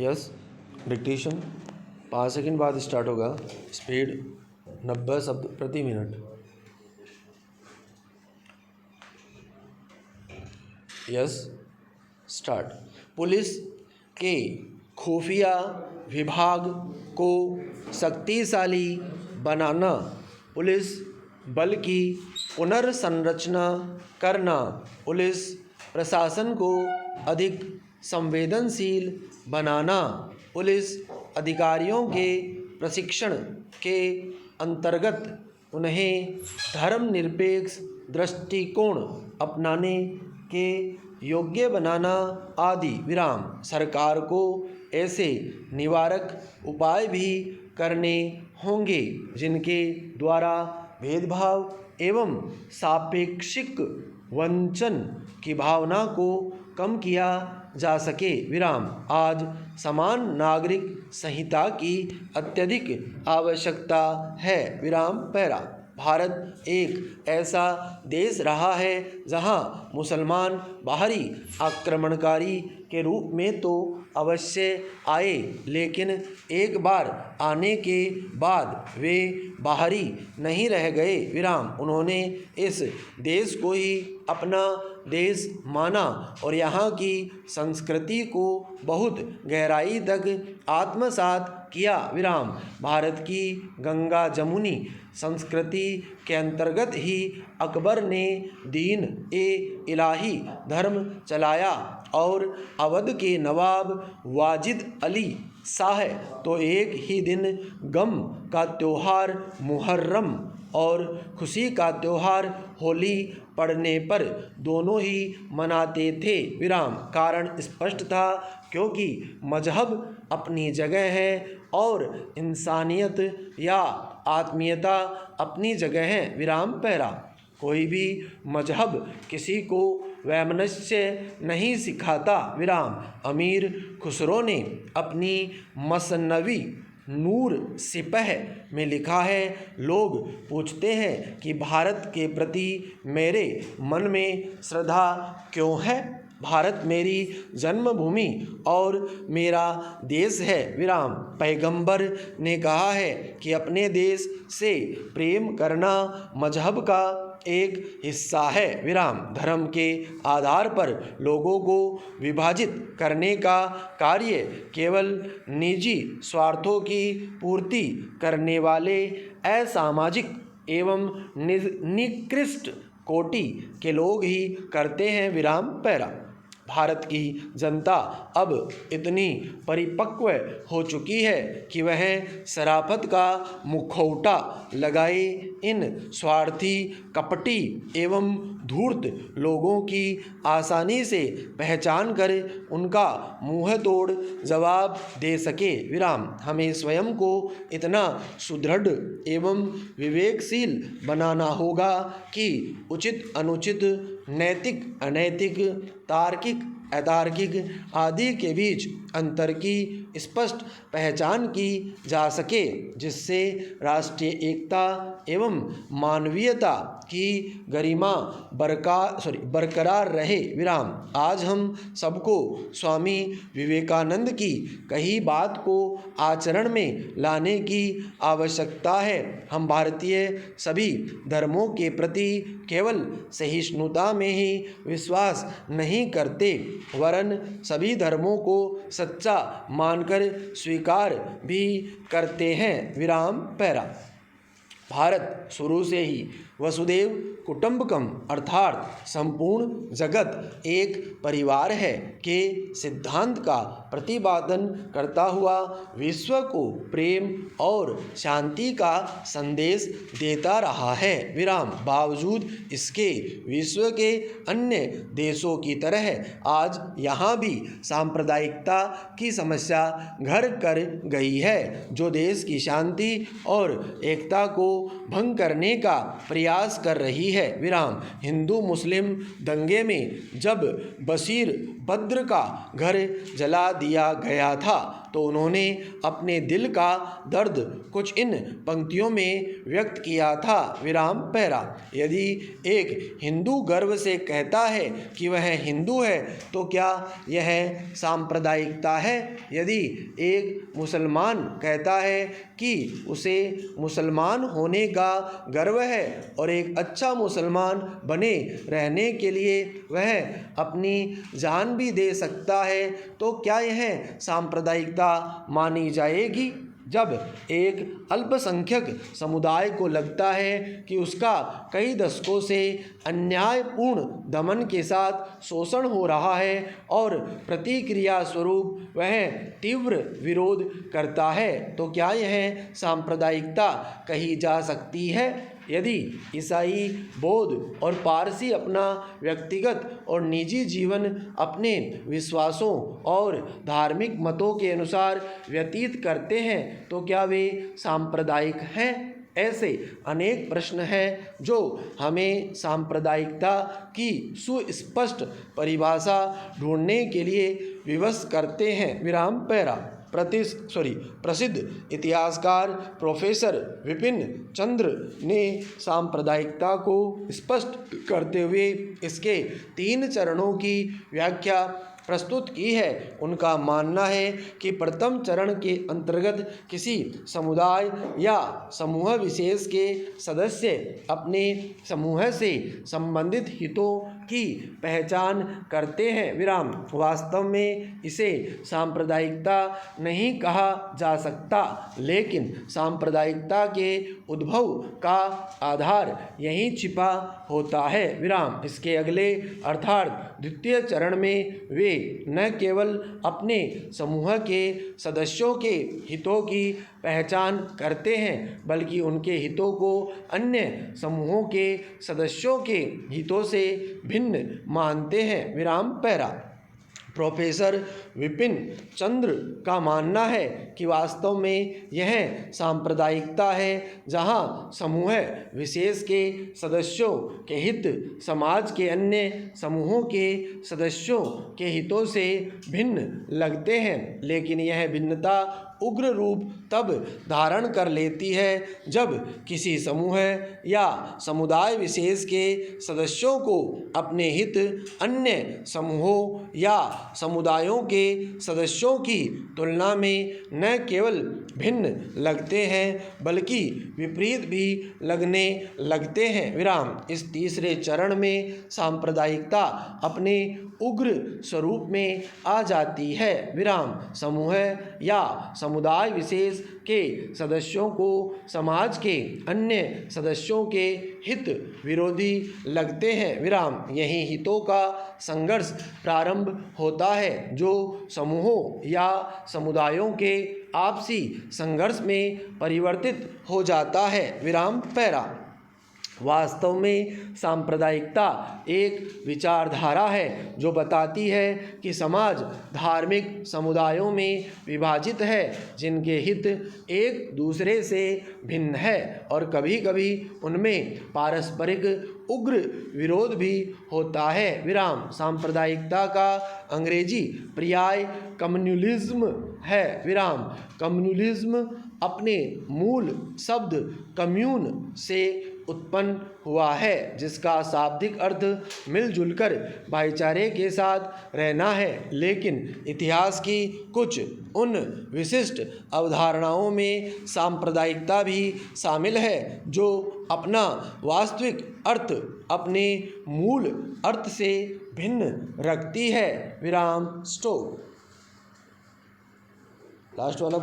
Yes, dictation 5 second बाद start होगा। Speed 90 शब्द प्रति मिनट। Yes, start. पुलिस के खुफिया विभाग को शक्तिशाली बनाना, पुलिस बल की पुनर्संरचना करना, पुलिस प्रशासन को अधिक संवेदनशील बनाना, पुलिस अधिकारियों के प्रशिक्षण के अंतर्गत उन्हें धर्मनिरपेक्ष दृष्टिकोण अपनाने के योग्य बनाना आदि। विराम। सरकार को ऐसे निवारक उपाय भी करने होंगे जिनके द्वारा भेदभाव एवं सापेक्षिक वंचन की भावना को कम किया जा सके। विराम। आज समान नागरिक संहिता की अत्यधिक आवश्यकता है। विराम पैरा। भारत एक ऐसा देश रहा है जहां मुसलमान बाहरी आक्रमणकारी के रूप में तो अवश्य आए, लेकिन एक बार आने के बाद वे बाहरी नहीं रह गए। विराम। उन्होंने इस देश को ही अपना देश माना और यहाँ की संस्कृति को बहुत गहराई तक आत्मसात किया। विराम। भारत की गंगा जमुनी संस्कृति के अंतर्गत ही अकबर ने दीन ए इलाही धर्म चलाया और अवध के नवाब वाजिद अली शाह तो एक ही दिन गम का त्योहार मुहर्रम और खुशी का त्योहार होली पड़ने पर दोनों ही मनाते थे। विराम। कारण स्पष्ट था, क्योंकि मजहब अपनी जगह है और इंसानियत या आत्मीयता अपनी जगह है। विराम पैरा। कोई भी मजहब किसी को वैमनस्य नहीं सिखाता। विराम। अमीर खुसरो ने अपनी मसनवी नूर सिपह में लिखा है, लोग पूछते हैं कि भारत के प्रति मेरे मन में श्रद्धा क्यों है। भारत मेरी जन्मभूमि और मेरा देश है। विराम। पैगंबर ने कहा है कि अपने देश से प्रेम करना मजहब का एक हिस्सा है। विराम। धर्म के आधार पर लोगों को विभाजित करने का कार्य केवल निजी स्वार्थों की पूर्ति करने वाले असामाजिक एवं निकृष्ट कोटि के लोग ही करते हैं। विराम पैरा। भारत की जनता अब इतनी परिपक्व हो चुकी है कि वह शराफत का मुखौटा लगाए इन स्वार्थी, कपटी एवं धूर्त लोगों की आसानी से पहचान कर उनका मुंह तोड़ जवाब दे सके। विराम। हमें स्वयं को इतना सुदृढ़ एवं विवेकशील बनाना होगा कि उचित अनुचित, नैतिक अनैतिक, तार्किक अतार्किक आदि के बीच अंतर की स्पष्ट पहचान की जा सके, जिससे राष्ट्रीय एकता एवं मानवीयता की गरिमा बरकरार रहे। विराम। आज हम सबको स्वामी विवेकानंद की कही बात को आचरण में लाने की आवश्यकता है। हम भारतीय सभी धर्मों के प्रति केवल सहिष्णुता में ही विश्वास नहीं करते, वरन सभी धर्मों को सच्चा मानकर स्वीकार भी करते हैं। विराम पैरा। भारत शुरू से ही वसुदेव कुटुंबकम अर्थात संपूर्ण जगत एक परिवार है के सिद्धांत का प्रतिपादन करता हुआ विश्व को प्रेम और शांति का संदेश देता रहा है। विराम। बावजूद इसके विश्व के अन्य देशों की तरह आज यहाँ भी सांप्रदायिकता की समस्या घर कर गई है, जो देश की शांति और एकता को भंग करने का प्रयास कर रही है। विराम। हिंदू मुस्लिम दंगे में जब बशीर बद्र का घर जला दिया गया था तो उन्होंने अपने दिल का दर्द कुछ इन पंक्तियों में व्यक्त किया था। विराम पैरा। यदि एक हिंदू गर्व से कहता है कि वह हिंदू है तो क्या यह सांप्रदायिकता है? यदि एक मुसलमान कहता है कि उसे मुसलमान होने का गर्व है और एक अच्छा मुसलमान बने रहने के लिए वह अपनी जान भी दे सकता है, तो क्या यह सांप्रदायिकता मानी जाएगी? जब एक अल्पसंख्यक समुदाय को लगता है कि उसका कई दशकों से अन्यायपूर्ण दमन के साथ शोषण हो रहा है और प्रतिक्रिया स्वरूप वह तीव्र विरोध करता है, तो क्या यह सांप्रदायिकता कही जा सकती है? यदि ईसाई, बौद्ध और पारसी अपना व्यक्तिगत और निजी जीवन अपने विश्वासों और धार्मिक मतों के अनुसार व्यतीत करते हैं, तो क्या वे सांप्रदायिक हैं? ऐसे अनेक प्रश्न हैं जो हमें सांप्रदायिकता की सुस्पष्ट परिभाषा ढूंढने के लिए विवश करते हैं। विराम पैरा। प्रसिद्ध इतिहासकार प्रोफेसर विपिन चंद्र ने सांप्रदायिकता को स्पष्ट करते हुए इसके 3 चरणों की व्याख्या प्रस्तुत की है। उनका मानना है कि प्रथम चरण के अंतर्गत किसी समुदाय या समूह विशेष के सदस्य अपने समूह से संबंधित हितों की पहचान करते हैं। विराम। वास्तव में इसे सांप्रदायिकता नहीं कहा जा सकता, लेकिन सांप्रदायिकता के उद्भव का आधार यहीं छिपा होता है। विराम। इसके अगले अर्थात द्वितीय चरण में वे न केवल अपने समूह के सदस्यों के हितों की पहचान करते हैं, बल्कि उनके हितों को अन्य समूहों के सदस्यों के हितों से भिन्न मानते हैं। विराम पैरा। प्रोफेसर विपिन चंद्र का मानना है कि वास्तव में यह सांप्रदायिकता है जहां समूह विशेष के सदस्यों के हित समाज के अन्य समूहों के सदस्यों के हितों से भिन्न लगते हैं, लेकिन यह भिन्नता उग्र रूप तब धारण कर लेती है जब किसी समूह या समुदाय विशेष के सदस्यों को अपने हित अन्य समूहों या समुदायों के सदस्यों की तुलना में न केवल भिन्न लगते हैं बल्कि विपरीत भी लगने लगते हैं। विराम। इस तीसरे चरण में सांप्रदायिकता अपने उग्र स्वरूप में आ जाती है। विराम। समूह या समुदाय विशेष के सदस्यों को समाज के अन्य सदस्यों के हित विरोधी लगते हैं। विराम। यही हितों का संघर्ष प्रारंभ होता है जो समूहों या समुदायों के आपसी संघर्ष में परिवर्तित हो जाता है। विराम पैरा। वास्तव में सांप्रदायिकता एक विचारधारा है जो बताती है कि समाज धार्मिक समुदायों में विभाजित है जिनके हित एक दूसरे से भिन्न है और कभी कभी उनमें पारस्परिक उग्र विरोध भी होता है। विराम। सांप्रदायिकता का अंग्रेजी पर्याय कम्युनलिज्म है। विराम। कम्युनलिज्म अपने मूल शब्द कम्यून से उत्पन्न हुआ है जिसका शाब्दिक अर्थ मिलजुल कर भाईचारे के साथ रहना है, लेकिन इतिहास की कुछ उन विशिष्ट अवधारणाओं में सांप्रदायिकता भी शामिल है जो अपना वास्तविक अर्थ अपने मूल अर्थ से भिन्न रखती है। विराम। स्टॉप। लास्ट वाला